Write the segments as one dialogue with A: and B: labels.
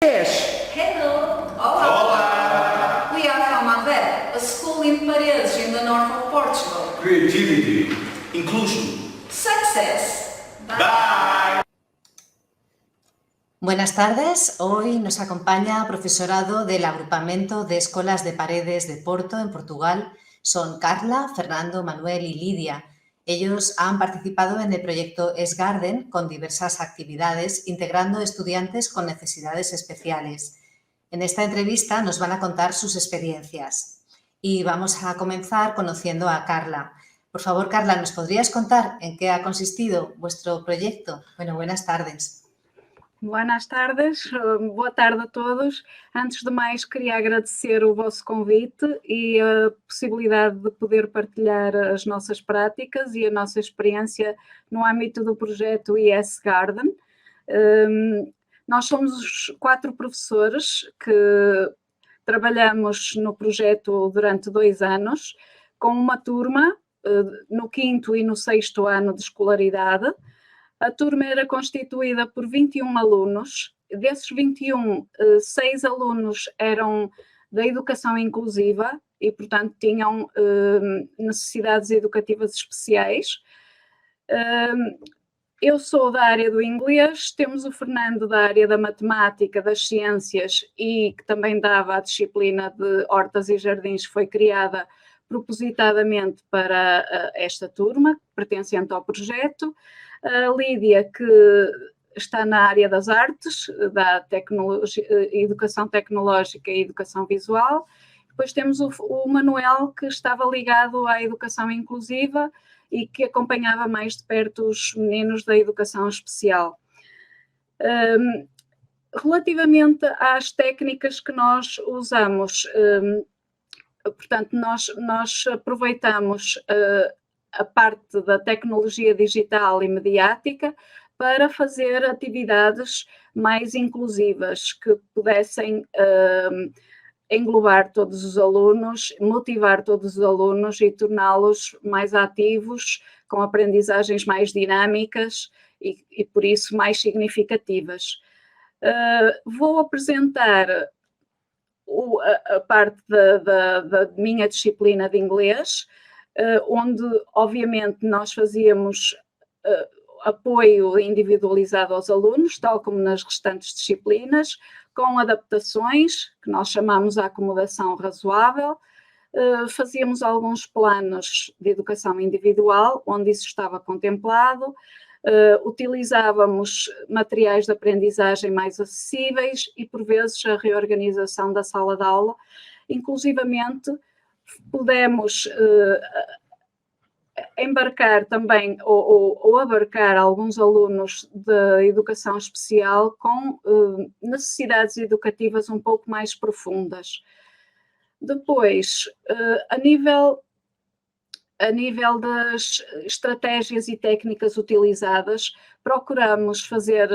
A: Hello! Olá! We are from Aveiro, a school in Paredes, in the north of Portugal.
B: Creativity, inclusion,
A: Success!
B: Bye!
C: Buenas tardes, hoy nos acompaña profesorado del Agrupamento de Escolas de Paredes de Porto, en Portugal. Son Carla, Fernando, Manuel y Lidia. Ellos han participado en el proyecto S-Garden con diversas actividades, integrando estudiantes con necesidades especiales. En esta entrevista nos van a contar sus experiencias. Y vamos a comenzar conociendo a Carla. Por favor, Carla, ¿nos podrías contar en qué ha consistido vuestro proyecto? Bueno, buenas tardes.
D: Buenas tardes, boa tarde a todos. Antes de mais, queria agradecer o vosso convite e a possibilidade de poder partilhar as nossas práticas e a nossa experiência no âmbito do projeto IS Garden. Nós somos 4 professores que trabalhamos no projeto durante 2 anos, com uma turma no 5º e no 6º ano de escolaridade. A turma era constituída por 21 alunos, desses 21, 6 alunos eram da educação inclusiva e, portanto, tinham necessidades educativas especiais. Eu sou da área do inglês, temos o Fernando da área da matemática, das ciências e que também dava a disciplina de hortas e jardins, foi criada propositadamente para esta turma, pertencente ao projeto. A Lídia, que está na área das artes, da educação tecnológica e educação visual. Depois temos o Manuel, que estava ligado à educação inclusiva e que acompanhava mais de perto os meninos da educação especial. Relativamente às técnicas que nós usamos, portanto, nós aproveitamos a parte da tecnologia digital e mediática para fazer atividades mais inclusivas, que pudessem englobar todos os alunos, motivar todos os alunos e torná-los mais ativos, com aprendizagens mais dinâmicas e por isso mais significativas. Vou apresentar a parte da minha disciplina de inglês, onde, obviamente, nós fazíamos apoio individualizado aos alunos, tal como nas restantes disciplinas, com adaptações, que nós chamamos a acomodação razoável. Fazíamos alguns planos de educação individual, onde isso estava contemplado. Utilizávamos materiais de aprendizagem mais acessíveis e, por vezes, a reorganização da sala de aula. Inclusivamente, pudemos embarcar também ou abarcar alguns alunos da educação especial com necessidades educativas um pouco mais profundas. Depois, a nível das estratégias e técnicas utilizadas, procuramos fazer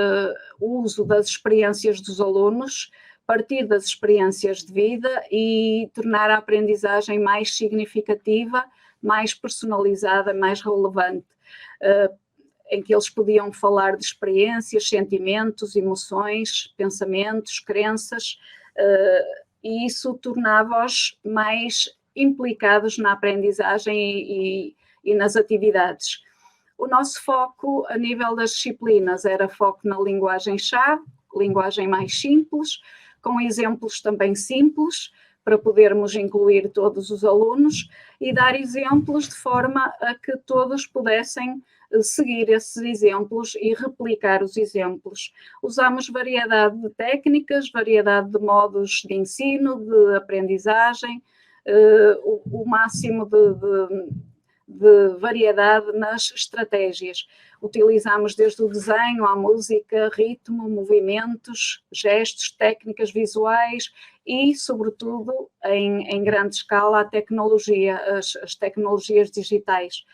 D: uso das experiências dos alunos, partir das experiências de vida e tornar a aprendizagem mais significativa, mais personalizada, mais relevante, em que eles podiam falar de experiências, sentimentos, emoções, pensamentos, crenças, e isso tornava-os mais implicados na aprendizagem e nas atividades. O nosso foco a nível das disciplinas era foco na linguagem-chave, linguagem mais simples, com exemplos também simples, para podermos incluir todos os alunos e dar exemplos de forma a que todos pudessem seguir esses exemplos e replicar os exemplos. Usamos variedade de técnicas, variedade de modos de ensino, de aprendizagem, o máximo de variedade nas estratégias. Utilizamos desde o desenho à música, ritmo, movimentos, gestos, técnicas visuais e, sobretudo, em grande escala, a tecnologia, as tecnologias digitais.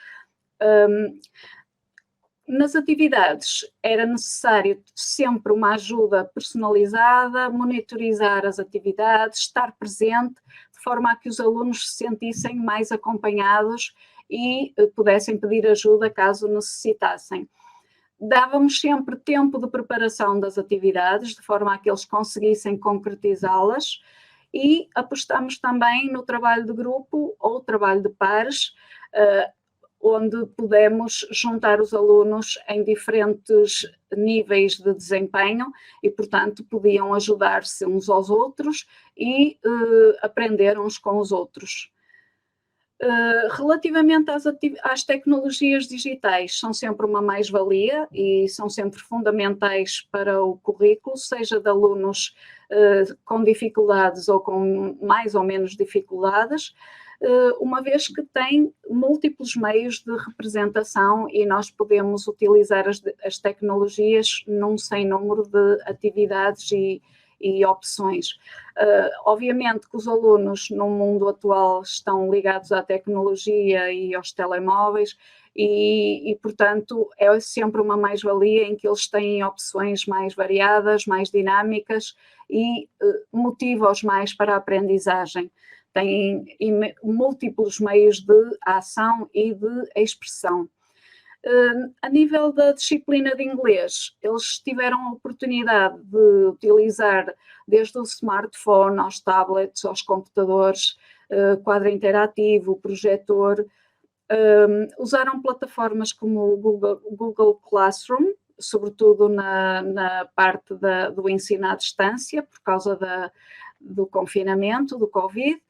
D: Nas atividades era necessário sempre uma ajuda personalizada, monitorizar as atividades, estar presente, de forma a que os alunos se sentissem mais acompanhados e pudessem pedir ajuda caso necessitassem. Dávamos sempre tempo de preparação das atividades, de forma a que eles conseguissem concretizá-las, e apostamos também no trabalho de grupo ou trabalho de pares, onde pudemos juntar os alunos em diferentes níveis de desempenho e, portanto, podiam ajudar-se uns aos outros e aprender uns com os outros. Relativamente às tecnologias digitais, são sempre uma mais-valia e são sempre fundamentais para o currículo, seja de alunos com dificuldades ou com mais ou menos dificuldades, uma vez que tem múltiplos meios de representação e nós podemos utilizar as tecnologias num sem número de atividades e opções. Obviamente que os alunos no mundo atual estão ligados à tecnologia e aos telemóveis e portanto, é sempre uma mais-valia em que eles têm opções mais variadas, mais dinâmicas e motiva-os mais para a aprendizagem. Têm múltiplos meios de ação e de expressão. A nível da disciplina de inglês, eles tiveram a oportunidade de utilizar desde o smartphone aos tablets, aos computadores, quadro interativo, projetor, usaram plataformas como o Google Classroom, sobretudo na parte do ensino à distância, por causa do confinamento, do Covid.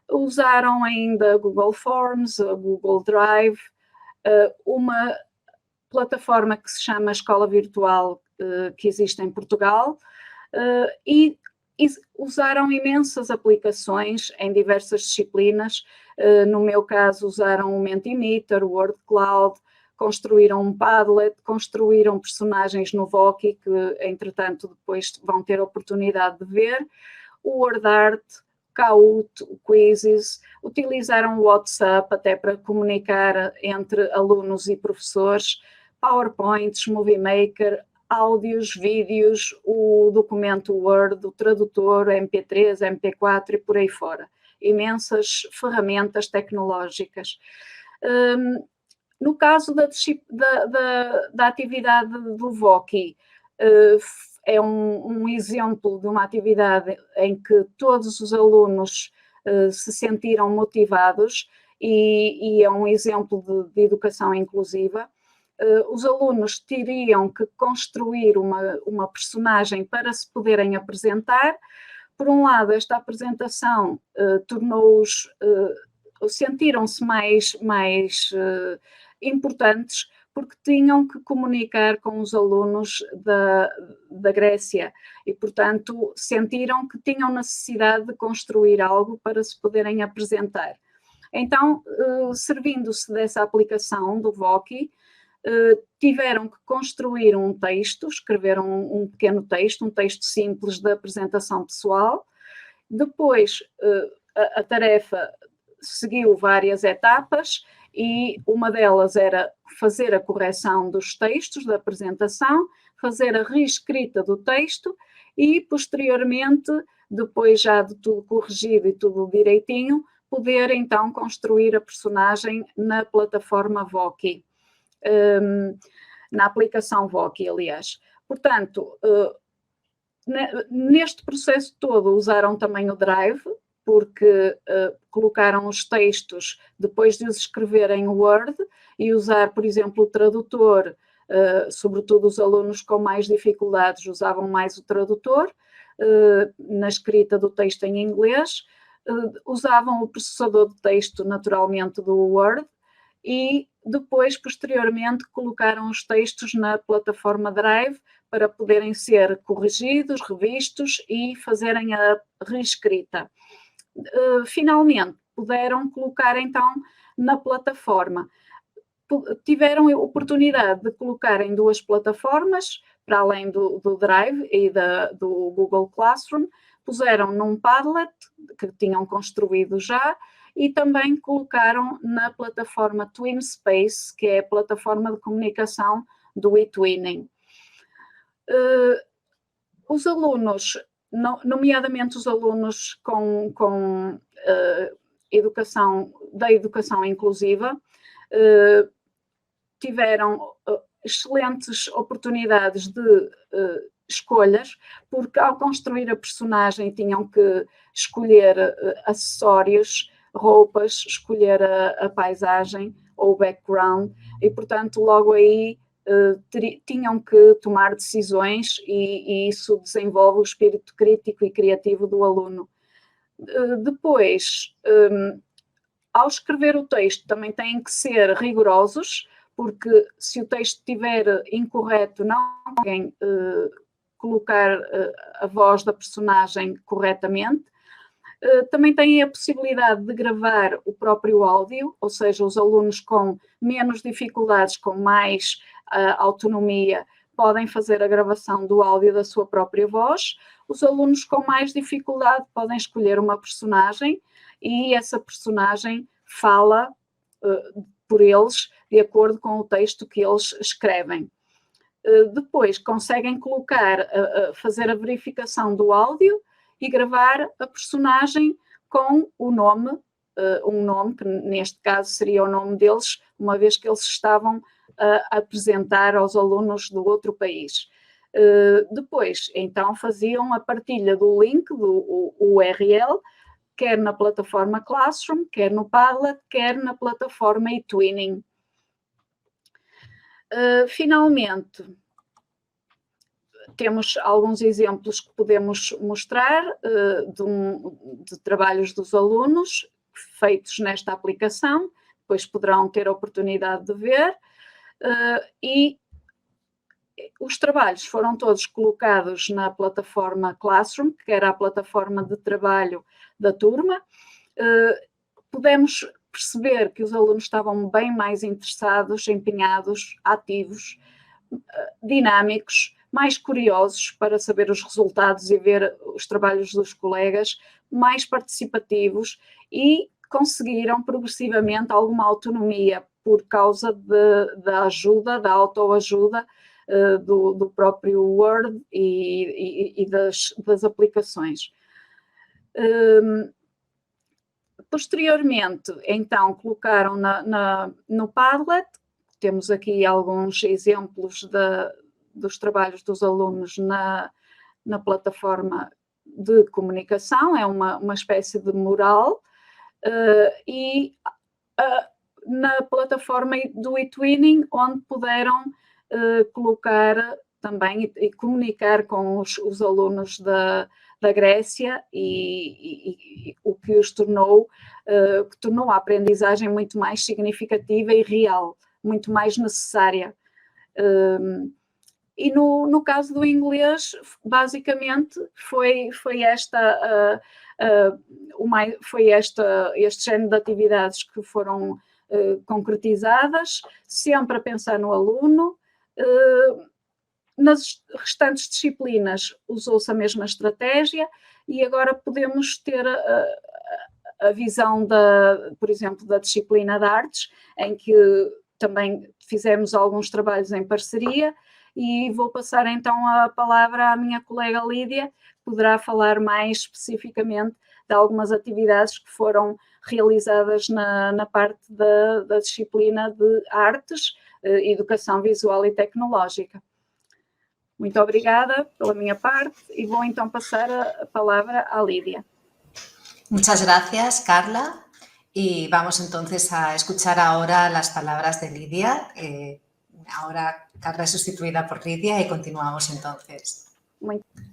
D: Usaram ainda Google Forms, Google Drive, uma plataforma que se chama Escola Virtual, que existe em Portugal, e usaram imensas aplicações em diversas disciplinas. No meu caso, usaram o Mentimeter, o Word Cloud, construíram um Padlet, construíram personagens no Voki, que entretanto depois vão ter a oportunidade de ver, o WordArt, Kahoot, o Quizzes, utilizaram o WhatsApp até para comunicar entre alunos e professores, PowerPoints, Movie Maker, áudios, vídeos, o documento Word, o tradutor, MP3, MP4 e por aí fora. Imensas ferramentas tecnológicas. No caso da atividade do Voki, é um exemplo de uma atividade em que todos os alunos se sentiram motivados e é um exemplo de educação inclusiva. Os alunos teriam que construir uma personagem para se poderem apresentar. Por um lado, esta apresentação tornou-os, sentiram-se mais importantes, porque tinham que comunicar com os alunos da Grécia e, portanto, sentiram que tinham necessidade de construir algo para se poderem apresentar. Então, servindo-se dessa aplicação do Voki, tiveram que construir um texto, escreveram um pequeno texto, um texto simples de apresentação pessoal. Depois, a tarefa seguiu várias etapas e uma delas era fazer a correção dos textos da apresentação, fazer a reescrita do texto e, posteriormente, depois já de tudo corrigido e tudo direitinho, poder então construir a personagem na plataforma Voki, na aplicação Voki, aliás. Portanto, neste processo todo usaram também o Drive, porque colocaram os textos depois de os escrever em Word e usar, por exemplo, o tradutor, sobretudo os alunos com mais dificuldades usavam mais o tradutor na escrita do texto em inglês, usavam o processador de texto naturalmente do Word e depois, posteriormente, colocaram os textos na plataforma Drive para poderem ser corrigidos, revistos e fazerem a reescrita. Finalmente, puderam colocar então na plataforma. Tiveram a oportunidade de colocar em duas plataformas, para além do Drive e do Google Classroom, puseram num Padlet, que tinham construído já, e também colocaram na plataforma TwinSpace, que é a plataforma de comunicação do eTwinning. Os alunos, nomeadamente os alunos com educação inclusiva, tiveram excelentes oportunidades de escolhas, porque ao construir a personagem tinham que escolher acessórios, roupas, escolher a paisagem ou o background, e portanto logo aí tinham que tomar decisões e isso desenvolve o espírito crítico e criativo do aluno. Depois, ao escrever o texto também têm que ser rigorosos, porque se o texto estiver incorreto, não podem colocar a voz da personagem corretamente. Também têm a possibilidade de gravar o próprio áudio, ou seja, os alunos com menos dificuldades, com mais autonomia, podem fazer a gravação do áudio da sua própria voz. Os alunos com mais dificuldade podem escolher uma personagem e essa personagem fala por eles de acordo com o texto que eles escrevem. Depois conseguem fazer a verificação do áudio e gravar a personagem com o nome, um nome que neste caso seria o nome deles, uma vez que eles estavam a apresentar aos alunos do outro país. Depois, então, faziam a partilha do link, do URL, quer na plataforma Classroom, quer no Padlet, quer na plataforma eTwinning. Finalmente, temos alguns exemplos que podemos mostrar de trabalhos dos alunos feitos nesta aplicação, depois poderão ter a oportunidade de ver, e os trabalhos foram todos colocados na plataforma Classroom, que era a plataforma de trabalho da turma. Podemos perceber que os alunos estavam bem mais interessados, empenhados, ativos, dinâmicos, mais curiosos para saber os resultados e ver os trabalhos dos colegas, mais participativos e conseguiram progressivamente alguma autonomia por causa da ajuda, da autoajuda do próprio Word e das aplicações. Posteriormente, então, colocaram no Padlet, temos aqui alguns exemplos dos trabalhos dos alunos na plataforma de comunicação, é uma espécie de mural, e na plataforma do eTwinning, onde puderam colocar também e comunicar com os alunos da Grécia e o que os tornou a aprendizagem muito mais significativa e real, muito mais necessária. E no caso do inglês, basicamente, foi este género de atividades que foram concretizadas, sempre a pensar no aluno. Nas restantes disciplinas usou-se a mesma estratégia e agora podemos ter a visão, por exemplo, da disciplina de artes, em que também fizemos alguns trabalhos em parceria, e vou passar então a palavra à minha colega Lídia, que poderá falar mais especificamente de algumas atividades que foram realizadas na parte da disciplina de artes, educação visual e tecnológica. Muito obrigada pela minha parte e vou então passar a palavra à Lídia.
C: Muchas gracias, Carla. Y vamos entonces a escuchar ahora las palabras de Lidia. Ahora Carla es sustituida por Lidia y continuamos entonces.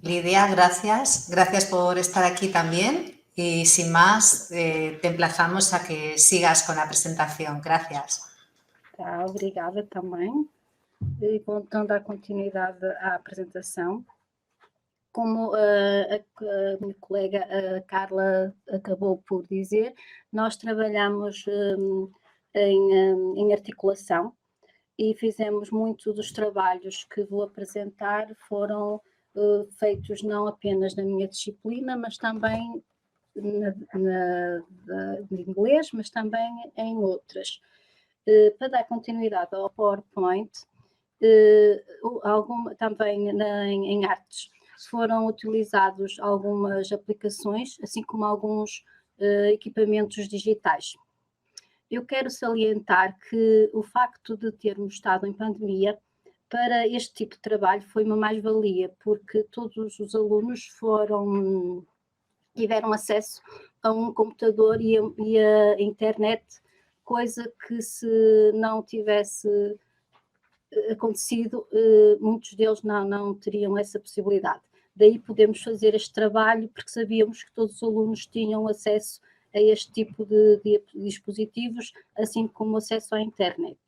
C: Lidia, gracias. Gracias por estar aquí también. Y sin más, te emplazamos a que sigas con la presentación. Gracias.
E: Tá, obrigada também. E vou então dar continuidade à apresentação. Como a minha colega Carla acabou por dizer, nós trabalhamos em articulação e fizemos muito dos trabalhos que vou apresentar foram feitos não apenas na minha disciplina, mas também de inglês, mas também em outras. Para dar continuidade ao PowerPoint, também em artes, foram utilizados algumas aplicações, assim como alguns equipamentos digitais. Eu quero salientar que o facto de termos estado em pandemia para este tipo de trabalho foi uma mais-valia, porque todos os alunos tiveram acesso a um computador e a internet, coisa que se não tivesse acontecido, muitos deles não teriam essa possibilidade. Daí podemos fazer este trabalho, porque sabíamos que todos os alunos tinham acesso a este tipo de dispositivos, assim como acesso à internet.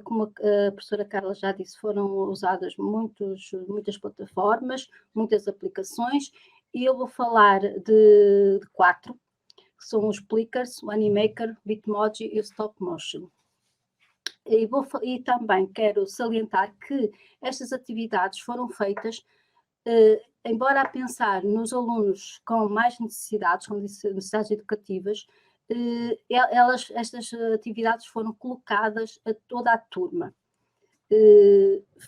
E: Como a professora Carla já disse, foram usadas muitas plataformas, muitas aplicações, e eu vou falar de 4, que são os Plickers, o Animaker, o Bitmoji e o Stop Motion. E também quero salientar que estas estas foram feitas, embora a pensar nos alunos com mais necessidades, com necessidades educativas, estas atividades foram colocadas a toda a turma.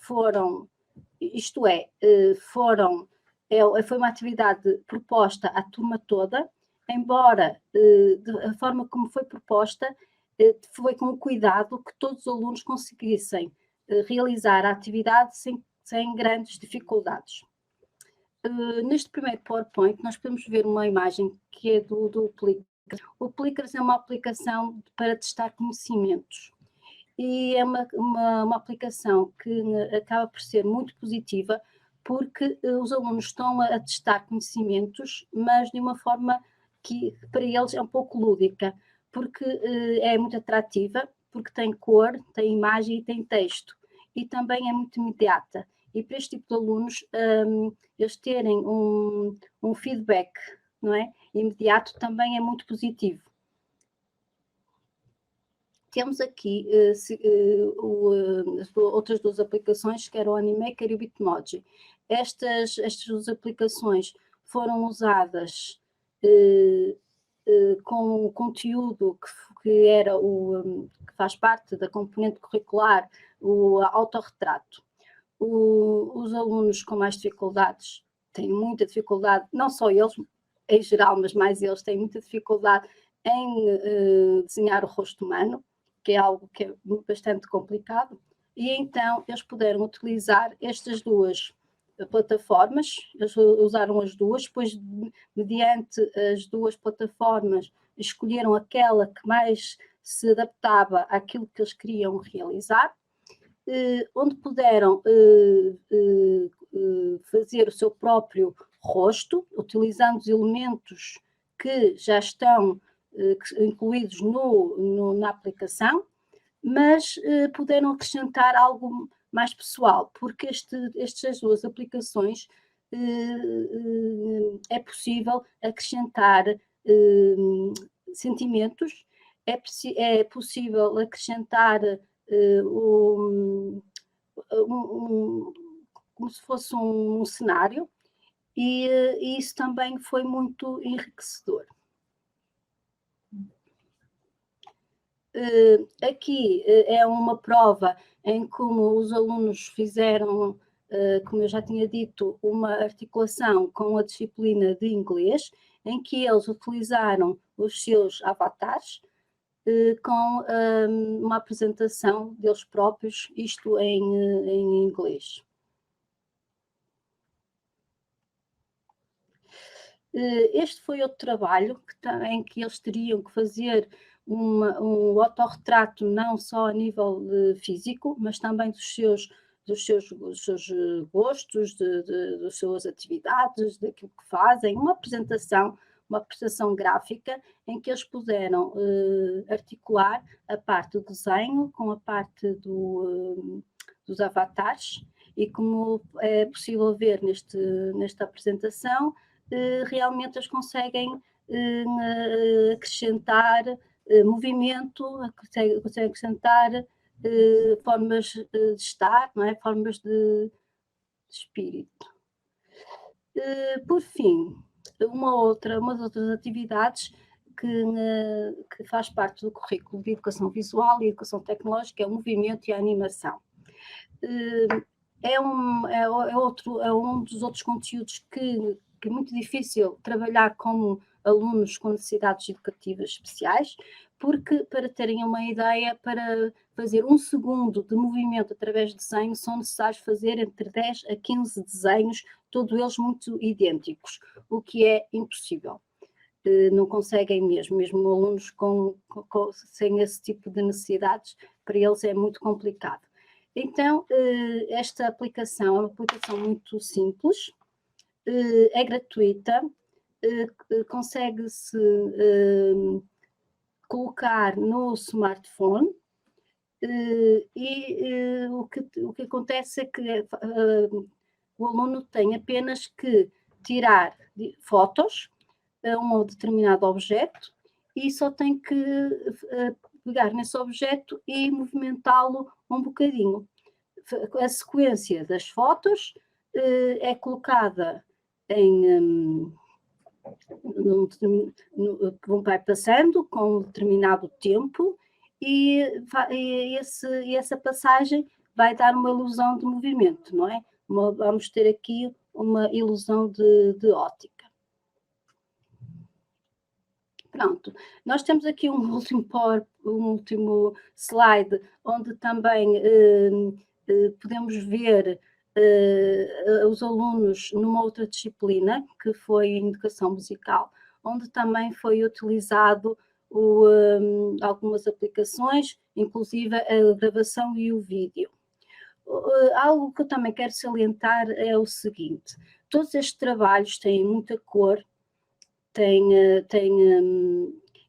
E: Foi uma atividade proposta à turma toda, embora a forma como foi proposta foi com o cuidado que todos os alunos conseguissem realizar a atividade sem grandes dificuldades. Neste primeiro PowerPoint nós podemos ver uma imagem que é do Plickers. O Plickers é uma aplicação para testar conhecimentos e é uma aplicação que acaba por ser muito positiva, porque os alunos estão a testar conhecimentos, mas de uma forma que para eles é um pouco lúdica, porque é muito atrativa, porque tem cor, tem imagem e tem texto, e também é muito imediata. E para este tipo de alunos, eles terem um feedback, não é, imediato, também é muito positivo. Temos aqui outras duas aplicações, que eram o Animaker e o Bitmoji. Estas duas aplicações foram usadas com o conteúdo que faz parte da componente curricular, o autorretrato. Os alunos com mais dificuldades têm muita dificuldade, não só eles, em geral, mas mais eles têm muita dificuldade em desenhar o rosto humano, que é algo que é bastante complicado, e então eles puderam utilizar estas duas plataformas, eles usaram as duas, depois, mediante as duas plataformas, escolheram aquela que mais se adaptava àquilo que eles queriam realizar, onde puderam fazer o seu próprio rosto, utilizando os elementos que já estão incluídos na aplicação, mas puderam acrescentar algo mais pessoal, porque estas duas aplicações é possível acrescentar sentimentos, é possível acrescentar como se fosse um cenário, e isso também foi muito enriquecedor. Aqui é uma prova em como os alunos fizeram, como eu já tinha dito, uma articulação com a disciplina de inglês, em que eles utilizaram os seus avatares com uma apresentação deles próprios, isto em inglês. Este foi outro trabalho em que eles teriam que fazer um autorretrato não só a nível físico, mas também dos seus gostos, das suas atividades, daquilo que fazem, uma apresentação gráfica em que eles puderam articular a parte do desenho com a parte dos avatares, e como é possível ver nesta apresentação, realmente eles conseguem acrescentar movimento, conseguem acrescentar formas de estar, não é? Formas de espírito. Por fim, uma das outras atividades que faz parte do currículo de Educação Visual e Educação Tecnológica é o movimento e a animação. É um dos outros conteúdos que é muito difícil trabalhar com alunos com necessidades educativas especiais, porque, para terem uma ideia, para fazer 1 segundo de movimento através de desenho, são necessários fazer entre 10 a 15 desenhos, todos eles muito idênticos, o que é impossível. Não conseguem mesmo alunos sem esse tipo de necessidades, para eles é muito complicado. Então, esta aplicação é uma aplicação muito simples, é gratuita, consegue-se colocar no smartphone e o que acontece é que o aluno tem apenas que tirar fotos a um determinado objeto e só tem que pegar nesse objeto e movimentá-lo um bocadinho. A sequência das fotos é colocada vai passando com um determinado tempo e essa passagem vai dar uma ilusão de movimento, não é? Vamos ter aqui uma ilusão de ótica. Pronto, nós temos aqui um último slide, onde também podemos ver os alunos numa outra disciplina, que foi em Educação Musical, onde também foi utilizado algumas aplicações, inclusive a gravação e o vídeo. Algo que eu também quero salientar é o seguinte: todos estes trabalhos têm muita cor,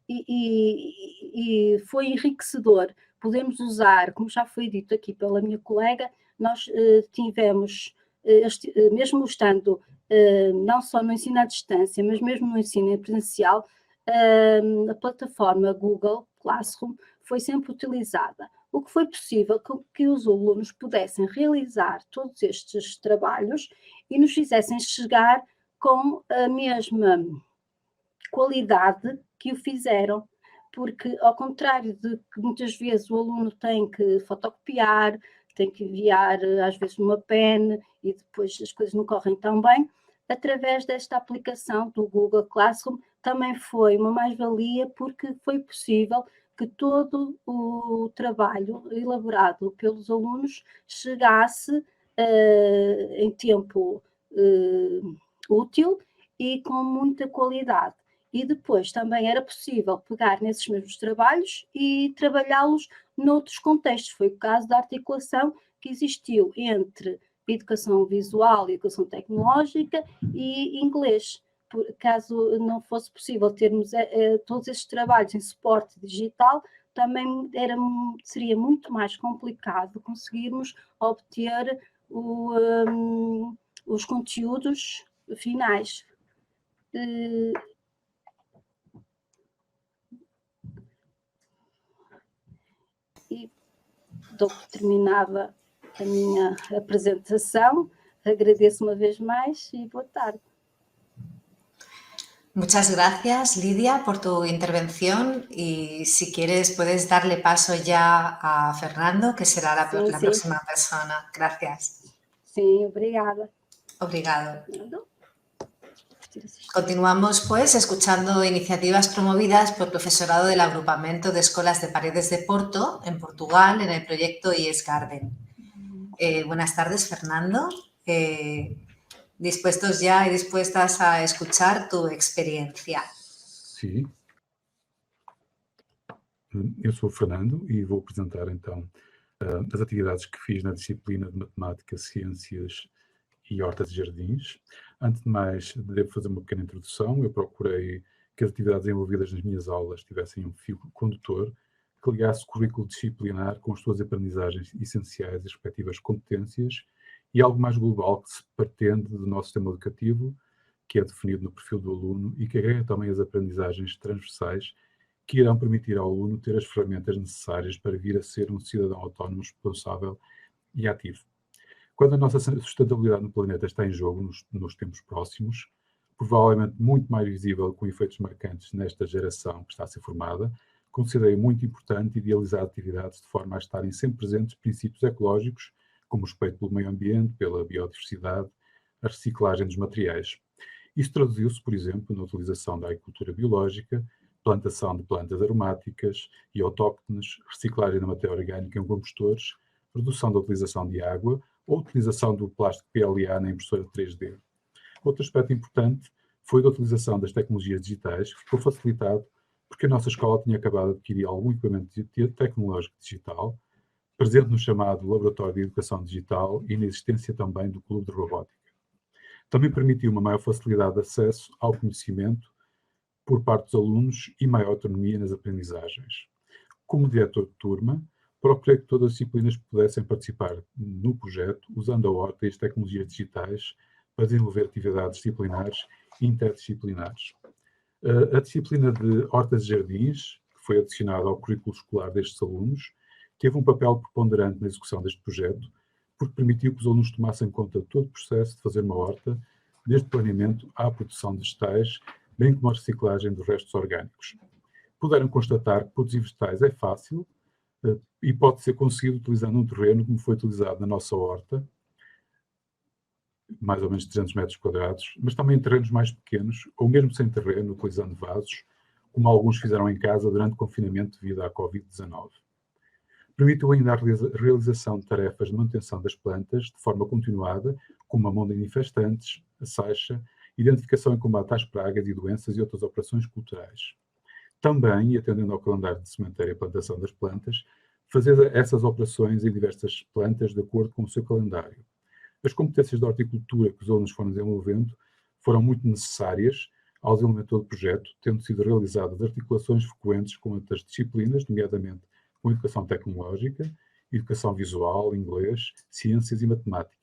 E: e foi enriquecedor. Podemos usar, como já foi dito aqui pela minha colega, nós tivemos, mesmo estando não só no ensino à distância, mas mesmo no ensino presencial, a plataforma Google Classroom foi sempre utilizada, o que foi possível que os alunos pudessem realizar todos estes trabalhos e nos fizessem chegar com a mesma qualidade que o fizeram, porque ao contrário de que muitas vezes o aluno tem que fotocopiar, tem que enviar às vezes uma pen e depois as coisas não correm tão bem, através desta aplicação do Google Classroom também foi uma mais-valia, porque foi possível que todo o trabalho elaborado pelos alunos chegasse em tempo útil e com muita qualidade. E depois também era possível pegar nesses mesmos trabalhos e trabalhá-los noutros contextos. Foi o caso da articulação que existiu entre educação visual e educação tecnológica e inglês. Caso não fosse possível termos todos esses trabalhos em suporte digital, também seria muito mais complicado conseguirmos obter os conteúdos finais. E dou por terminada a minha apresentação. Agradeço uma vez mais y boa tarde.
C: Muchas gracias, Lidia, por tu intervención, y si quieres puedes darle paso ya a Fernando, que será la próxima persona. Gracias.
E: Sí, obrigada.
C: Obrigado. Continuamos, pues, escuchando iniciativas promovidas por profesorado del Agrupamento de Escolas de Paredes de Porto, en Portugal, en el proyecto IES Garden. Buenas tardes, Fernando. ¿Dispuestos ya y dispuestas a escuchar tu experiencia?
F: Sim. Eu sou o Fernando e vou apresentar, então, as atividades que fiz na disciplina de Matemática, Ciências e Hortas e Jardins. Antes de mais, devo fazer uma pequena introdução. Eu procurei que as atividades envolvidas nas minhas aulas tivessem um fio condutor que ligasse o currículo disciplinar com as suas aprendizagens essenciais e respectivas competências e algo mais global que se pretende do nosso sistema educativo, que é definido no perfil do aluno e que agrega também as aprendizagens transversais que irão permitir ao aluno ter as ferramentas necessárias para vir a ser um cidadão autónomo, responsável e ativo. Quando a nossa sustentabilidade no planeta está em jogo nos tempos próximos, provavelmente muito mais visível com efeitos marcantes nesta geração que está a ser formada, considerei muito importante idealizar atividades de forma a estarem sempre presentes princípios ecológicos, como o respeito pelo meio ambiente, pela biodiversidade, a reciclagem dos materiais. Isso traduziu-se, por exemplo, na utilização da agricultura biológica, plantação de plantas aromáticas e autóctones, reciclagem da matéria orgânica em compostores, redução da utilização de água ou utilização do plástico PLA na impressora 3D. Outro aspecto importante foi a utilização das tecnologias digitais, que ficou facilitado porque a nossa escola tinha acabado de adquirir algum equipamento tecnológico digital, presente no chamado Laboratório de Educação Digital e na existência também do Clube de Robótica. Também permitiu uma maior facilidade de acesso ao conhecimento por parte dos alunos e maior autonomia nas aprendizagens. Como diretor de turma, procurei que todas as disciplinas pudessem participar no projeto, usando a horta e as tecnologias digitais para desenvolver atividades disciplinares e interdisciplinares. A disciplina de hortas e jardins, que foi adicionada ao currículo escolar destes alunos, teve um papel preponderante na execução deste projeto, porque permitiu que os alunos tomassem conta de todo o processo de fazer uma horta, desde o planeamento à produção de vegetais, bem como a reciclagem dos restos orgânicos. Puderam constatar que produzir vegetais é fácil e pode ser conseguido utilizando um terreno como foi utilizado na nossa horta, mais ou menos 300 metros quadrados, mas também em terrenos mais pequenos, ou mesmo sem terreno, utilizando vasos, como alguns fizeram em casa durante o confinamento devido à Covid-19. Permitiu ainda a realização de tarefas de manutenção das plantas de forma continuada, como a monda de infestantes, a saixa, identificação e combate às pragas e doenças e outras operações culturais. Também, e atendendo ao calendário de sementeira e plantação das plantas, fazer essas operações em diversas plantas de acordo com o seu calendário. As competências de horticultura que os alunos foram desenvolvendo foram muito necessárias ao desenvolvimento do projeto, tendo sido realizadas articulações frequentes com outras disciplinas, nomeadamente com educação tecnológica, educação visual, inglês, ciências e matemática.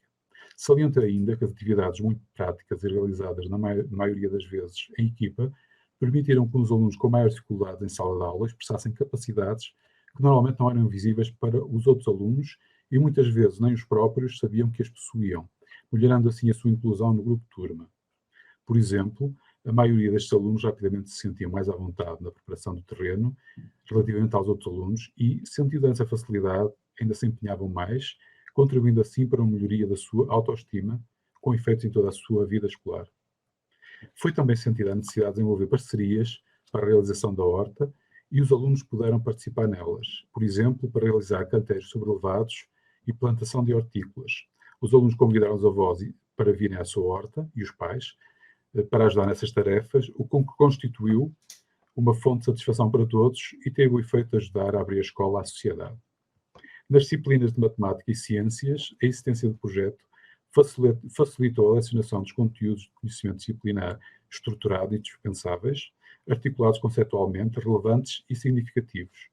F: Saliento ainda que as atividades muito práticas e realizadas na maioria das vezes em equipa permitiram que os alunos com maior dificuldade em sala de aula expressassem capacidades que normalmente não eram visíveis para os outros alunos e muitas vezes nem os próprios sabiam que as possuíam, melhorando assim a sua inclusão no grupo de turma. Por exemplo, a maioria destes alunos rapidamente se sentiam mais à vontade na preparação do terreno relativamente aos outros alunos e, sentindo essa facilidade, ainda se empenhavam mais, contribuindo assim para uma melhoria da sua autoestima, com efeitos em toda a sua vida escolar. Foi também sentida a necessidade de desenvolver parcerias para a realização da horta e os alunos puderam participar nelas, por exemplo, para realizar canteiros sobrelevados e plantação de hortícolas. Os alunos convidaram os avós para virem à sua horta e os pais para ajudar nessas tarefas, o que constituiu uma fonte de satisfação para todos e teve o efeito de ajudar a abrir a escola à sociedade. Nas disciplinas de matemática e ciências, a existência do projeto facilitou a lecionação dos conteúdos de conhecimento disciplinar estruturado e dispensáveis, articulados conceptualmente, relevantes e significativos,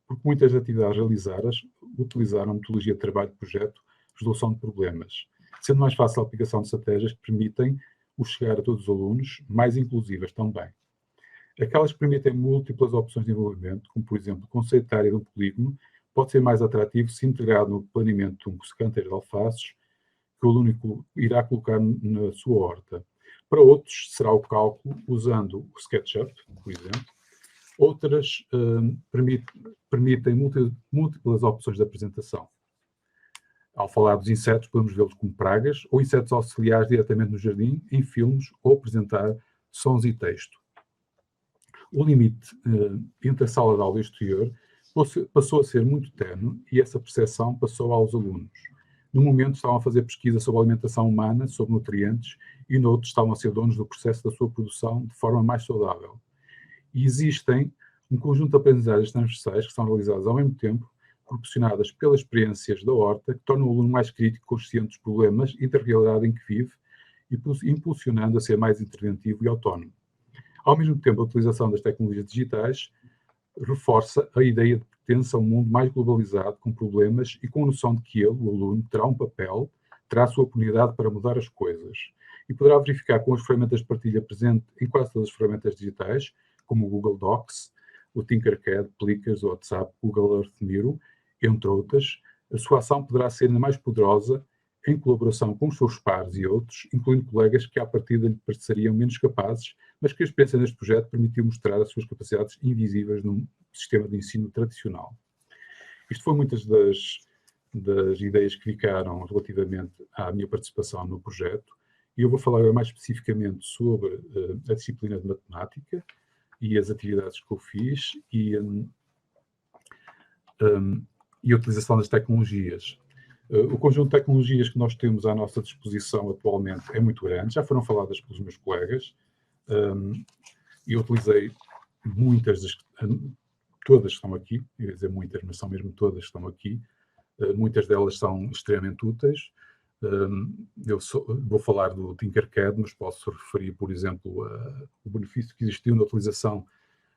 F: porque muitas atividades realizadas utilizaram a metodologia de trabalho de projeto, resolução de problemas, sendo mais fácil a aplicação de estratégias que permitem o chegar a todos os alunos, mais inclusivas também. Aquelas que permitem múltiplas opções de desenvolvimento, como por exemplo o conceito de área de um polígono, pode ser mais atrativo se integrado no planeamento de um canteiro de alfaces que o aluno irá colocar na sua horta. Para outros, será o cálculo usando o SketchUp, por exemplo. Outras permitem múltiplas opções de apresentação. Ao falar dos insetos, podemos vê-los como pragas ou insetos auxiliares diretamente no jardim, em filmes ou apresentar sons e texto. O limite entre a sala de aula e o exterior passou a ser muito tenue e essa percepção passou aos alunos. No momento estavam a fazer pesquisa sobre a alimentação humana, sobre nutrientes, e no outro estavam a ser donos do processo da sua produção de forma mais saudável. E existem um conjunto de aprendizagens transversais que são realizadas ao mesmo tempo, proporcionadas pelas experiências da horta, que tornam o aluno mais crítico, consciente dos problemas e da realidade em que vive, e impulsionando a ser mais interventivo e autónomo. Ao mesmo tempo, a utilização das tecnologias digitais reforça a ideia de pertença a um mundo mais globalizado, com problemas e com a noção de que ele, o aluno, terá um papel, terá a sua oportunidade para mudar as coisas e poderá verificar com as ferramentas de partilha presente em quase todas as ferramentas digitais, como o Google Docs, o Tinkercad, Plickers, o WhatsApp, Google Earth Miro, entre outras, a sua ação poderá ser ainda mais poderosa em colaboração com os seus pares e outros, incluindo colegas que à partida lhe pareceriam menos capazes, mas que a experiência neste projeto permitiu mostrar as suas capacidades invisíveis num sistema de ensino tradicional. Isto foi muitas das ideias que ficaram relativamente à minha participação no projeto, e eu vou falar mais especificamente sobre a disciplina de matemática, e as atividades que eu fiz e a utilização das tecnologias. O conjunto de tecnologias que nós temos à nossa disposição atualmente é muito grande, já foram faladas pelos meus colegas. Eu utilizei todas que estão aqui, eu ia dizer muitas, mas são mesmo todas que estão aqui. Muitas delas são extremamente úteis. Vou falar do Tinkercad, mas posso referir, por exemplo, o benefício que existiu na utilização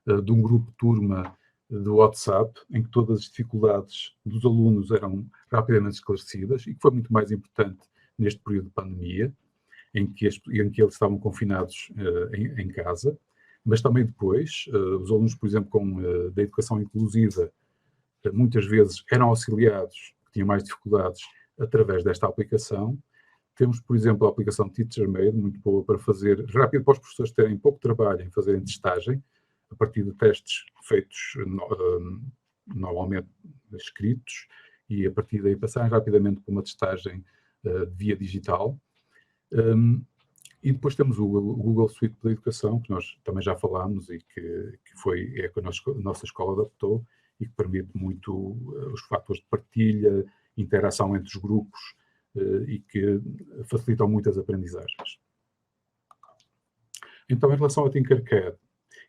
F: de um grupo turma do WhatsApp, em que todas as dificuldades dos alunos eram rapidamente esclarecidas e que foi muito mais importante neste período de pandemia, em que eles estavam confinados em casa, mas também depois, os alunos, por exemplo, da educação inclusiva, muitas vezes eram auxiliados, que tinham mais dificuldades, através desta aplicação. Temos, por exemplo, a aplicação TeacherMade, muito boa para fazer, rápido para os professores terem pouco trabalho em fazerem testagem, a partir de testes feitos normalmente escritos, e a partir daí passarem rapidamente para uma testagem via digital. E depois temos o Google Suite da Educação, que nós também já falámos e que a nossa escola adaptou e que permite muito os fatores de partilha, interação entre os grupos e que facilitam muito as aprendizagens. Então, em relação ao Tinkercad,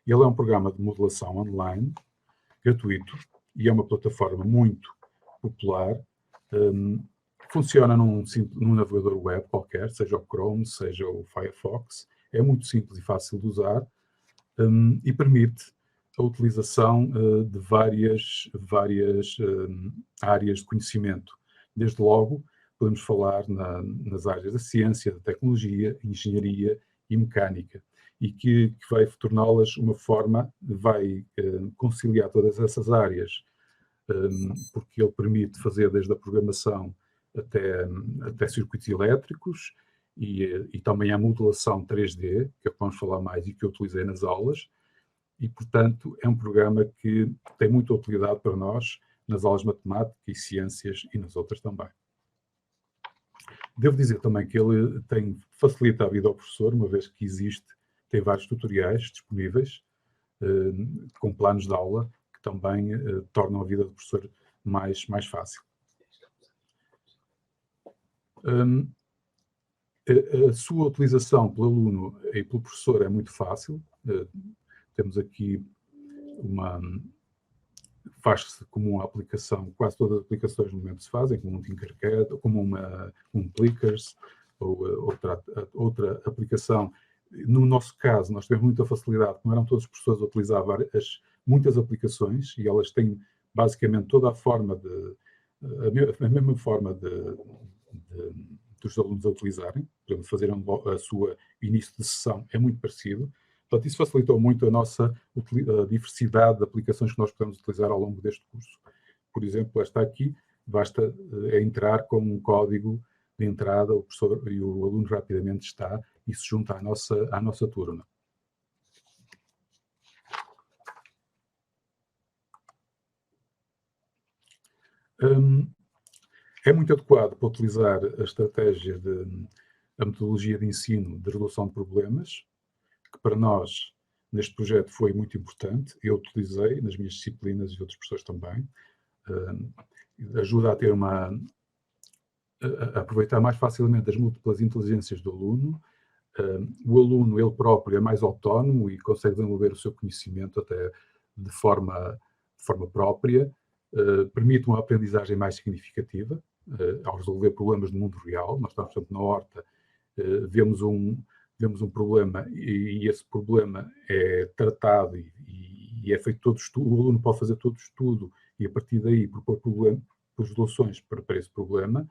F: ele é um programa de modelação online, gratuito, e é uma plataforma muito popular. Funciona num navegador web qualquer, seja o Chrome, seja o Firefox. É muito simples e fácil de usar e permite a utilização de várias áreas de conhecimento. Desde logo, podemos falar nas áreas da ciência, da tecnologia, engenharia e mecânica, e que vai torná-las vai conciliar todas essas áreas, porque ele permite fazer desde a programação até circuitos elétricos e também a modelação 3D, que é o que vamos falar mais e que eu utilizei nas aulas, e, portanto, é um programa que tem muita utilidade para nós nas aulas de matemática e ciências e nas outras também. Devo dizer também que ele facilita a vida ao professor, uma vez que tem vários tutoriais disponíveis, com planos de aula, que também tornam a vida do professor mais fácil. A sua utilização pelo aluno e pelo professor é muito fácil. Temos aqui faz-se como uma aplicação, quase todas as aplicações no momento se fazem, como um Tinkercad, como um Plickers, ou outra aplicação. No nosso caso, nós tivemos muita facilidade, como eram todos os professores a utilizar muitas aplicações, e elas têm basicamente toda a mesma forma dos alunos a utilizarem. Por exemplo, fazer a sua início de sessão é muito parecido. Portanto, isso facilitou muito a diversidade de aplicações que nós podemos utilizar ao longo deste curso. Por exemplo, esta aqui, basta entrar com um código de entrada, o professor e o aluno rapidamente está e se junta à nossa turma. É muito adequado para utilizar a estratégia a metodologia de ensino de resolução de problemas, que para nós, neste projeto, foi muito importante. Eu utilizei nas minhas disciplinas e outros professores também. Ajuda a aproveitar mais facilmente as múltiplas inteligências do aluno. O aluno, ele próprio, é mais autónomo e consegue desenvolver o seu conhecimento até de forma própria. Permite uma aprendizagem mais significativa ao resolver problemas no mundo real. Nós estamos, portanto, na horta, vemos um problema e esse problema é tratado e é feito todo estudo. O aluno pode fazer todo o estudo e, a partir daí, propor soluções para esse problema,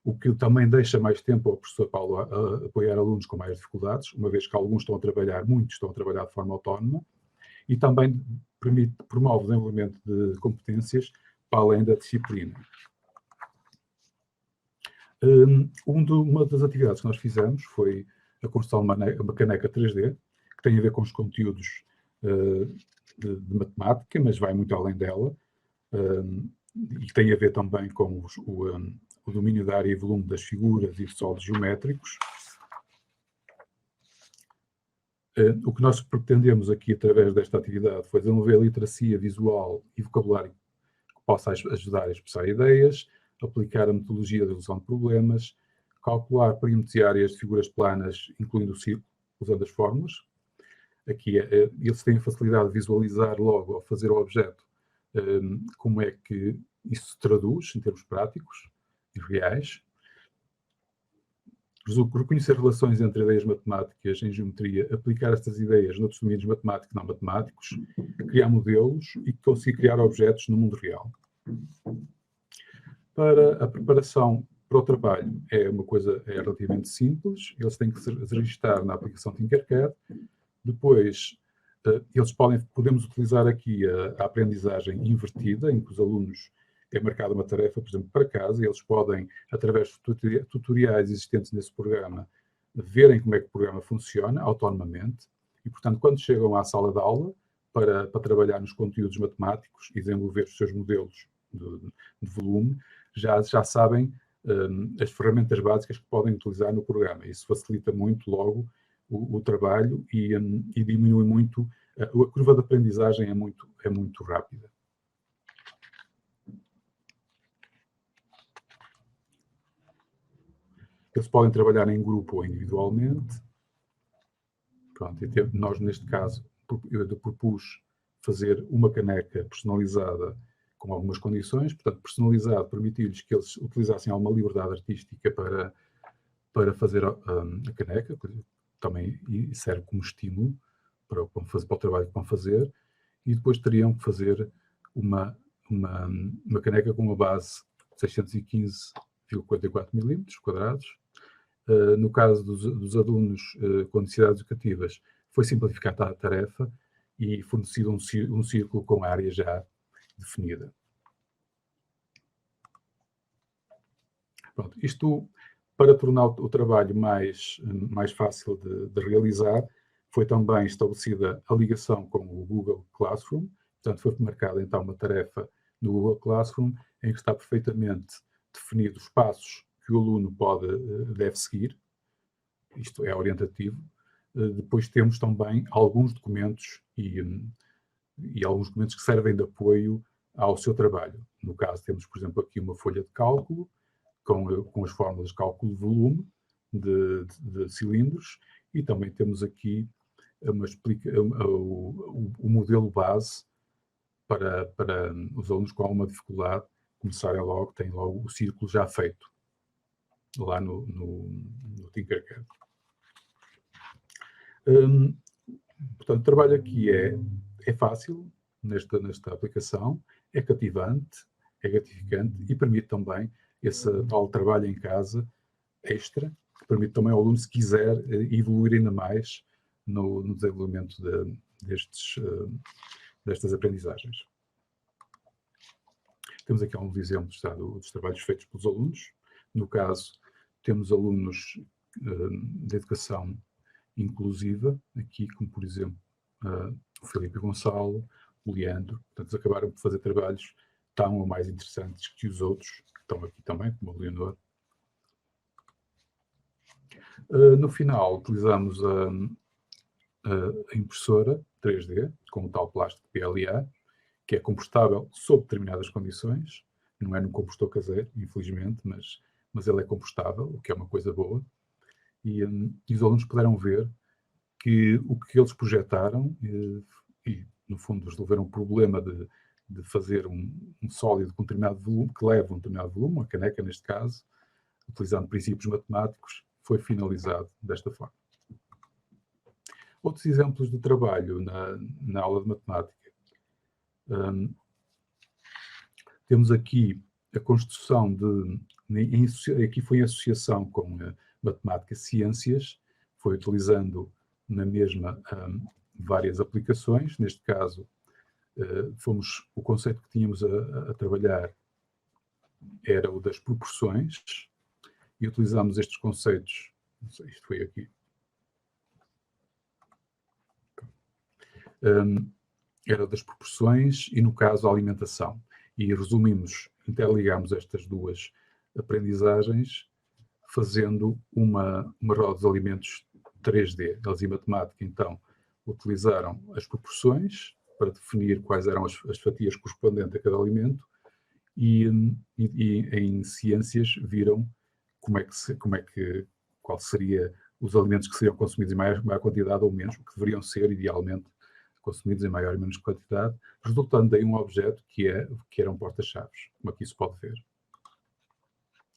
F: o que também deixa mais tempo ao professor Paulo a apoiar alunos com mais dificuldades, uma vez que muitos estão a trabalhar de forma autónoma, e também promove o desenvolvimento de competências para além da disciplina. Uma das atividades que nós fizemos foi a construção de uma caneca 3D, que tem a ver com os conteúdos de matemática, mas vai muito além dela, e tem a ver também com o domínio da área e volume das figuras e sólidos geométricos. O que nós pretendemos aqui, através desta atividade, foi desenvolver a literacia visual e vocabulário que possa ajudar a expressar ideias, aplicar a metodologia de resolução de problemas, calcular perímetros e áreas de figuras planas, incluindo o círculo, usando as fórmulas. Aqui eles têm a facilidade de visualizar logo, ao fazer o objeto, como é que isso se traduz em termos práticos e reais. Reconhecer relações entre ideias matemáticas em geometria, aplicar estas ideias noutros domínios matemáticos e não matemáticos, criar modelos e conseguir criar objetos no mundo real. Para a preparação para o trabalho é uma coisa relativamente simples, eles têm que se registrar na aplicação Tinkercad, depois podemos utilizar aqui a aprendizagem invertida, em que os alunos é marcada uma tarefa, por exemplo, para casa, e eles podem, através de tutoriais existentes nesse programa, verem como é que o programa funciona autonomamente, e, portanto, quando chegam à sala de aula para trabalhar nos conteúdos matemáticos e desenvolver os seus modelos de volume, já sabem as ferramentas básicas que podem utilizar no programa. Isso facilita muito logo o trabalho e diminui muito, a curva de aprendizagem é muito rápida. Eles podem trabalhar em grupo ou individualmente. Pronto, nós, neste caso, eu propus fazer uma caneca personalizada com algumas condições. Portanto, personalizado permitiu-lhes que eles utilizassem alguma liberdade artística para fazer a caneca, que também serve como estímulo para o trabalho que vão fazer. E depois teriam que fazer uma caneca com uma base de 615,44 milímetros quadrados. No caso dos alunos com necessidades educativas, foi simplificada a tarefa e fornecido um círculo com a área já definida. Pronto, isto, para tornar o trabalho mais fácil de realizar, foi também estabelecida a ligação com o Google Classroom. Portanto, foi marcada então uma tarefa no Google Classroom em que está perfeitamente definido os passos que o aluno deve seguir. Isto é orientativo. Depois temos também alguns documentos e alguns documentos que servem de apoio ao seu trabalho. No caso, temos, por exemplo, aqui uma folha de cálculo com as fórmulas de cálculo de volume de cilindros, e também temos aqui o modelo base para os alunos com alguma dificuldade começarem logo, têm logo o círculo já feito lá no Tinkercad. Portanto, o trabalho aqui é fácil nesta aplicação, é cativante, é gratificante e permite também esse tal trabalho em casa extra, que permite também ao aluno, se quiser, evoluir ainda mais no desenvolvimento destas aprendizagens. Temos aqui alguns exemplos dos trabalhos feitos pelos alunos. No caso, temos alunos de educação inclusiva, aqui, como por exemplo o Filipe Gonçalo, o Leandro. Portanto, eles acabaram por fazer trabalhos tão ou mais interessantes que os outros, que estão aqui também, como o Leonor. No final, utilizamos a impressora 3D, com o tal plástico PLA, que é compostável sob determinadas condições. Não é num compostor caseiro, infelizmente, mas ele é compostável, o que é uma coisa boa. E os alunos puderam ver que o que eles projetaram, e no fundo resolveram o problema de fazer um sólido com um determinado volume, que leva um determinado volume, uma caneca neste caso, utilizando princípios matemáticos, foi finalizado desta forma. Outros exemplos de trabalho na aula de matemática. Temos aqui a construção aqui foi em associação com matemática e ciências, foi utilizando na mesma várias aplicações. Neste caso, o conceito que tínhamos a trabalhar era o das proporções, e utilizamos estes conceitos, não sei, isto foi aqui, era das proporções e, no caso, a alimentação. E resumimos, interligamos estas duas aprendizagens fazendo uma roda dos alimentos 3D. Eles em matemática, então, utilizaram as proporções para definir quais eram as fatias correspondentes a cada alimento e em ciências viram qual seria os alimentos que seriam consumidos em maior quantidade ou menos, o que deveriam ser idealmente consumidos em maior ou menos quantidade, resultando daí um objeto que era um porta-chaves, como aqui se pode ver.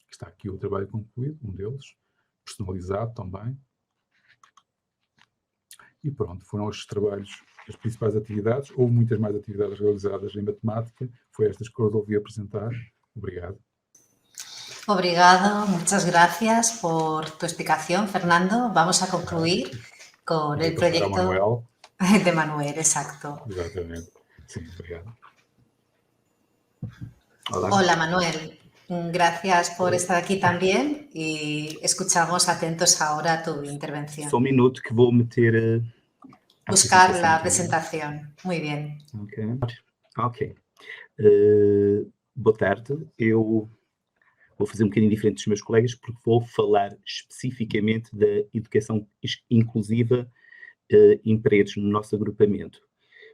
F: Está aqui o trabalho concluído, um deles, personalizado também. E pronto, foram estes trabalhos, as principais atividades. Houve muitas mais atividades realizadas em matemática. Foi estas que eu resolvi apresentar. Obrigado.
C: Obrigado, muchas gracias por tu explicación, Fernando. Vamos a concluir con el proyecto de Manuel, exacto.
F: Exatamente. Sim, obrigado.
C: Hola, Manuel. Gracias por estar aquí también y escuchamos atentos ahora tu intervención.
G: Só um minuto que vou meter
C: buscar la presentación. Muy bien.
G: Ok. Boa tarde. Eu vou fazer um bocadinho diferente dos meus colegas porque vou falar especificamente da educação inclusiva em paredes no nosso agrupamento.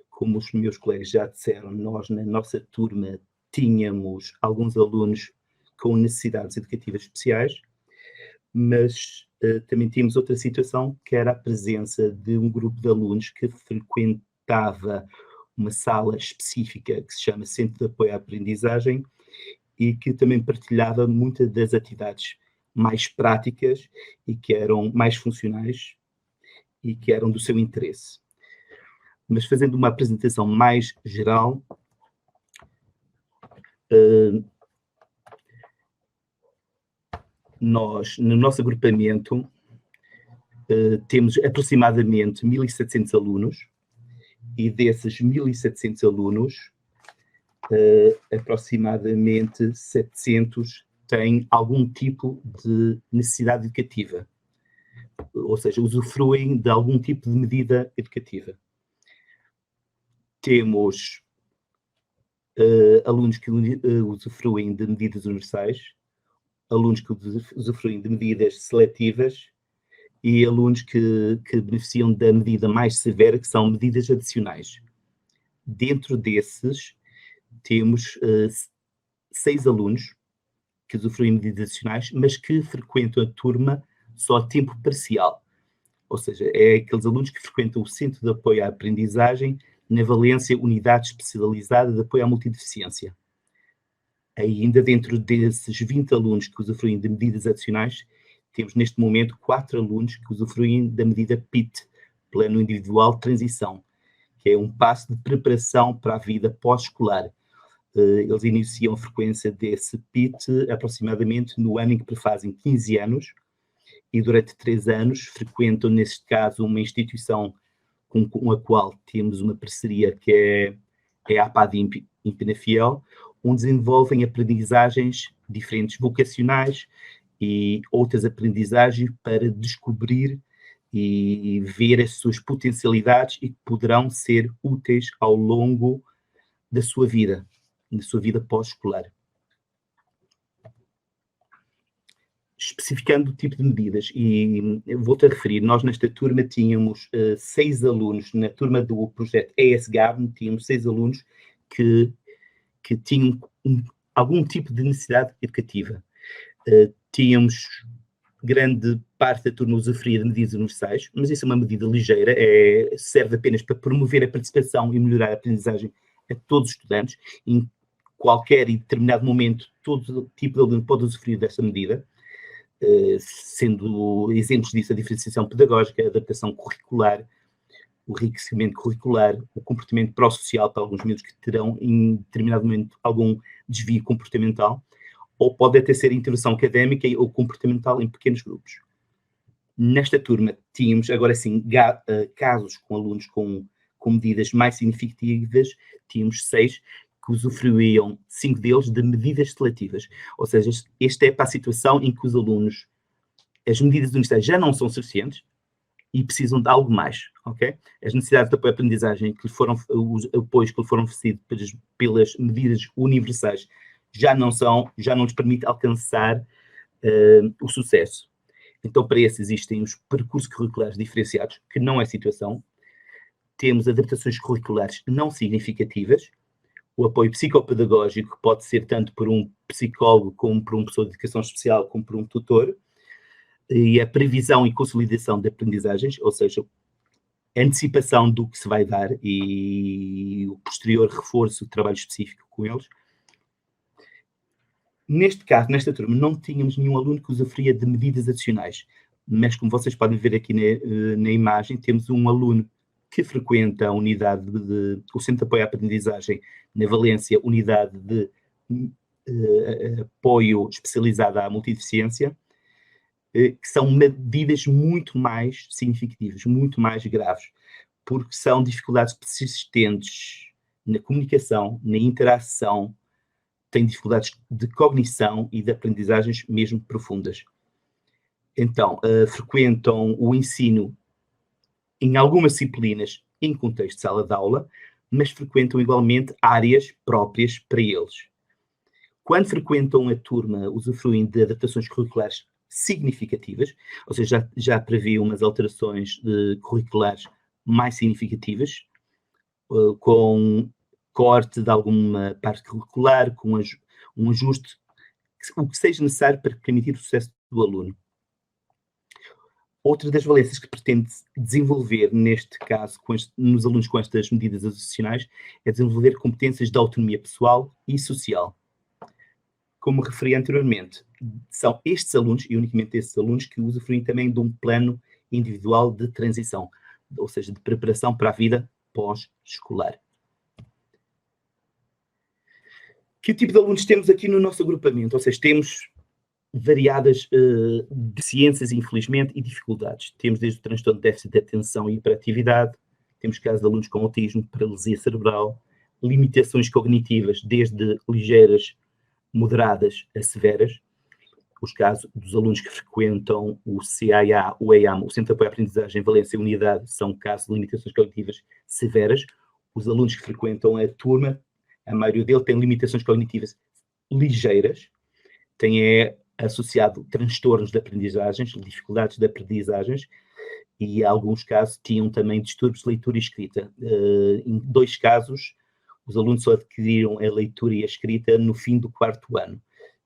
G: Como os meus colegas já disseram, nós na nossa turma tínhamos alguns alunos com necessidades educativas especiais, mas também tínhamos outra situação, que era a presença de um grupo de alunos que frequentava uma sala específica que se chama Centro de Apoio à Aprendizagem e que também partilhava muitas das atividades mais práticas e que eram mais funcionais e que eram do seu interesse. Mas fazendo uma apresentação mais geral, nós, no nosso agrupamento, temos aproximadamente 1.700 alunos e desses 1.700 alunos, aproximadamente 700 têm algum tipo de necessidade educativa, ou seja, usufruem de algum tipo de medida educativa. Temos alunos que usufruem de medidas universais, alunos que usufruem de medidas seletivas e alunos que beneficiam da medida mais severa, que são medidas adicionais. Dentro desses, temos 6 alunos que usufruem de medidas adicionais, mas que frequentam a turma só a tempo parcial. Ou seja, é aqueles alunos que frequentam o Centro de Apoio à Aprendizagem na Valência Unidade Especializada de Apoio à Multideficiência. Ainda dentro desses 20 alunos que usufruem de medidas adicionais, temos neste momento 4 alunos que usufruem da medida PIT, Plano Individual de Transição, que é um passo de preparação para a vida pós-escolar. Eles iniciam a frequência desse PIT aproximadamente no ano em que prefazem 15 anos e durante 3 anos frequentam, neste caso, uma instituição com a qual temos uma parceria que é a APAD em Penafiel, onde desenvolvem aprendizagens diferentes vocacionais e outras aprendizagens para descobrir e ver as suas potencialidades e que poderão ser úteis ao longo da sua vida pós-escolar. Especificando o tipo de medidas, e vou-te a referir, nós nesta turma tínhamos 6 alunos, na turma do projeto ESGAB, tínhamos 6 alunos que tinham algum tipo de necessidade educativa. Tínhamos grande parte da turma usufruía de medidas universais, mas isso é uma medida ligeira, serve apenas para promover a participação e melhorar a aprendizagem a todos os estudantes. Em qualquer e determinado momento, todo tipo de aluno pode usufruir desta medida, sendo exemplos disso a diferenciação pedagógica, a adaptação curricular, o enriquecimento curricular, o comportamento pró-social para alguns miúdos que terão em determinado momento algum desvio comportamental, ou pode até ser intervenção académica ou comportamental em pequenos grupos. Nesta turma tínhamos, agora sim, casos com alunos com medidas mais significativas, tínhamos 6 que usufruíam, 5 deles, de medidas seletivas. Ou seja, esta é para a situação em que os alunos, as medidas universitárias já não são suficientes e precisam de algo mais, ok? As necessidades de apoio à aprendizagem, os apoios que lhe foram oferecidos pelas medidas universais já não lhes permite alcançar o sucesso. Então, para esses existem os percursos curriculares diferenciados, que não é situação. temos adaptações curriculares não significativas, o apoio psicopedagógico pode ser tanto por um psicólogo, como por uma pessoa de educação especial, como por um tutor, e a previsão e consolidação de aprendizagens, ou seja, a antecipação do que se vai dar e o posterior reforço de trabalho específico com eles. Neste caso, nesta turma, não tínhamos nenhum aluno que usufruía de medidas adicionais, mas como vocês podem ver aqui na imagem, temos um aluno que frequenta a unidade o Centro de Apoio à Aprendizagem na Valência, unidade de apoio especializada à multideficiência, que são medidas muito mais significativas, muito mais graves, porque são dificuldades persistentes na comunicação, na interação, têm dificuldades de cognição e de aprendizagens mesmo profundas. Então, frequentam o ensino em algumas disciplinas em contexto de sala de aula, mas frequentam igualmente áreas próprias para eles. Quando frequentam a turma, usufruem de adaptações curriculares significativas, ou seja, já prevê umas alterações curriculares mais significativas, com corte de alguma parte curricular, com um ajuste, o que seja necessário para permitir o sucesso do aluno. Outra das valências que pretende desenvolver, neste caso, nos alunos com estas medidas adicionais, é desenvolver competências de autonomia pessoal e social. Como referi anteriormente, são estes alunos, e unicamente estes alunos, que usufruem também de um plano individual de transição, ou seja, de preparação para a vida pós-escolar. Que tipo de alunos temos aqui no nosso agrupamento? Ou seja, temos variadas deficiências, infelizmente, e dificuldades. Temos desde o transtorno de déficit de atenção e hiperatividade, temos casos de alunos com autismo, paralisia cerebral, limitações cognitivas, desde ligeiras, moderadas a severas. Os casos dos alunos que frequentam o CAA, o EAM, o Centro de Apoio à Aprendizagem Valência Unidade, são casos de limitações cognitivas severas. Os alunos que frequentam a turma, a maioria deles tem limitações cognitivas ligeiras, tem associado transtornos de aprendizagens, dificuldades de aprendizagens, e em alguns casos tinham também distúrbios de leitura e escrita. Em 2 casos, os alunos só adquiriram a leitura e a escrita no fim do 4º ano,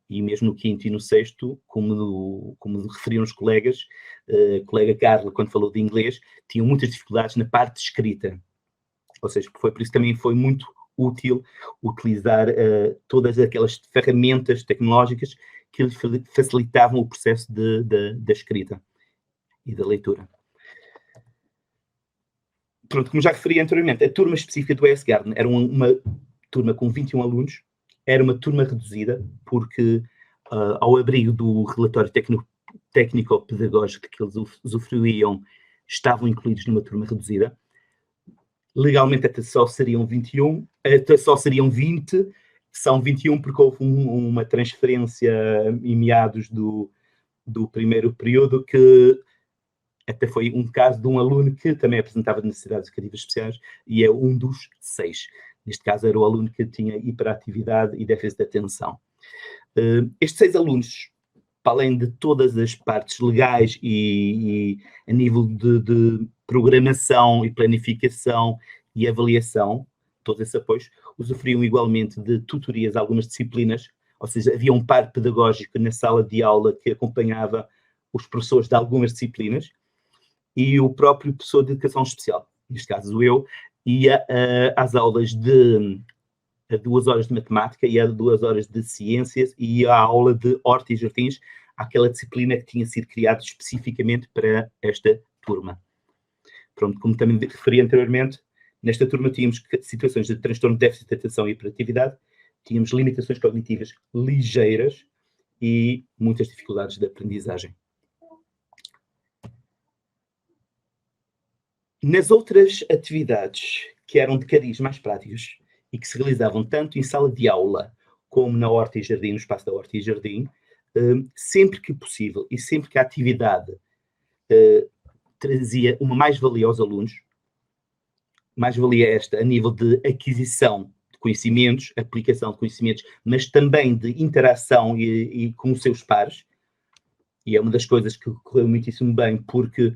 G: e mesmo no 5º e no 6º, como referiam os colegas, a colega Carla, quando falou de inglês, tinham muitas dificuldades na parte de escrita. Ou seja, por isso também foi muito útil utilizar todas aquelas ferramentas tecnológicas que lhes facilitavam o processo da escrita e da leitura. Pronto, como já referi anteriormente, a turma específica do ES Garden era uma turma com 21 alunos, era uma turma reduzida, porque ao abrigo do relatório técnico-pedagógico que eles usufruíam, estavam incluídos numa turma reduzida. Legalmente até só seriam 21, até só seriam 20, são 21 porque houve uma transferência em meados do primeiro período, que até foi um caso de um aluno que também apresentava necessidades educativas especiais e é um dos 6. Neste caso era o aluno que tinha hiperatividade e déficit de atenção. Estes 6 alunos, para além de todas as partes legais e a nível de programação e planificação e avaliação, todos esses apoios, usufruíam igualmente de tutorias a algumas disciplinas, ou seja, havia um par pedagógico na sala de aula que acompanhava os professores de algumas disciplinas e o próprio professor de educação especial, neste caso eu, ia às aulas a 2 horas de matemática e a 2 horas de ciências e à aula de horta e jardins, aquela disciplina que tinha sido criada especificamente para esta turma. Pronto, como também referi anteriormente, nesta turma tínhamos situações de transtorno de déficit de atenção e hiperatividade, tínhamos limitações cognitivas ligeiras e muitas dificuldades de aprendizagem. Nas outras atividades, que eram de cariz mais práticas e que se realizavam tanto em sala de aula como na horta e jardim, no espaço da horta e jardim, sempre que possível e sempre que a atividade trazia uma mais-valia aos alunos, mais-valia esta a nível de aquisição de conhecimentos, aplicação de conhecimentos, mas também de interação e com os seus pares, e é uma das coisas que correu muitíssimo bem, porque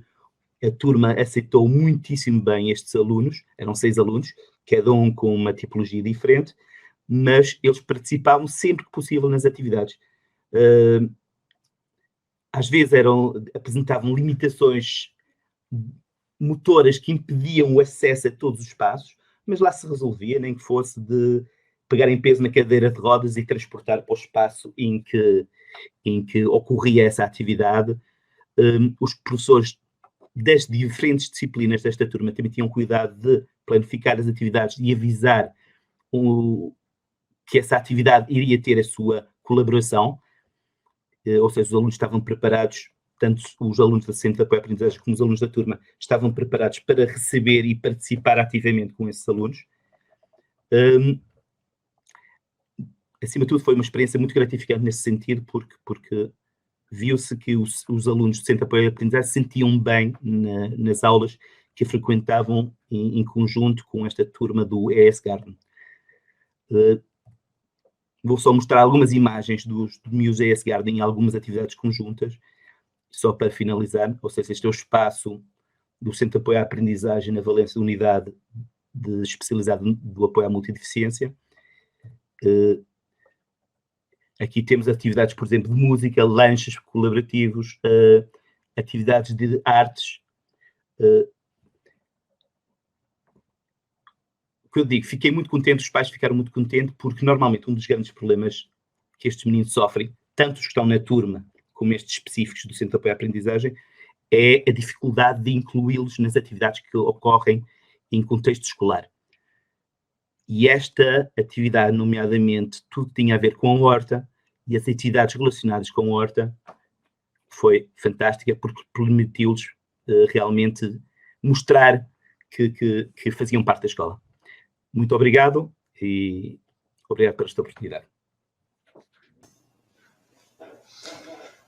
G: A turma aceitou muitíssimo bem estes alunos, eram 6 alunos, cada um com uma tipologia diferente, mas eles participavam sempre que possível nas atividades. Às vezes apresentavam limitações motoras que impediam o acesso a todos os espaços, mas lá se resolvia, nem que fosse de pegarem peso na cadeira de rodas e transportar para o espaço em que ocorria essa atividade. Os professores das diferentes disciplinas desta turma também tinham cuidado de planificar as atividades e avisar que essa atividade iria ter a sua colaboração, ou seja, os alunos estavam preparados, tanto os alunos do Centro de Apoio à Aprendizagem como os alunos da turma estavam preparados para receber e participar ativamente com esses alunos. Acima de tudo, foi uma experiência muito gratificante nesse sentido, porque viu-se que os alunos do Centro de Apoio à Aprendizagem se sentiam bem nas aulas que frequentavam em conjunto com esta turma do ES Garden. Vou só mostrar algumas imagens do miúdos ES Garden em algumas atividades conjuntas, só para finalizar. Ou seja, este é o espaço do Centro de Apoio à Aprendizagem na Valência, unidade especializada do apoio à multideficiência. Aqui temos atividades, por exemplo, de música, lanches colaborativos, atividades de artes. O que eu digo, fiquei muito contente, os pais ficaram muito contentes, porque normalmente um dos grandes problemas que estes meninos sofrem, tanto os que estão na turma como estes específicos do Centro de Apoio à Aprendizagem, é a dificuldade de incluí-los nas atividades que ocorrem em contexto escolar. E esta atividade, nomeadamente, tudo tinha a ver com a horta, e as atividades relacionadas com a horta foi fantástica, porque permitiu-lhes realmente mostrar que faziam parte da escola. Muito obrigado e obrigado por esta oportunidade.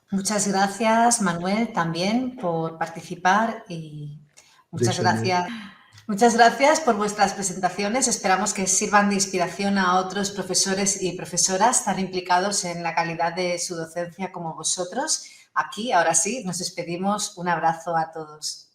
C: Muchas gracias, Manuel, también por participar y muchas gracias por vuestras presentaciones. Esperamos que sirvan de inspiración a otros profesores y profesoras tan implicados en la calidad de su docencia como vosotros. Aquí, ahora sí, nos despedimos. Un abrazo a todos.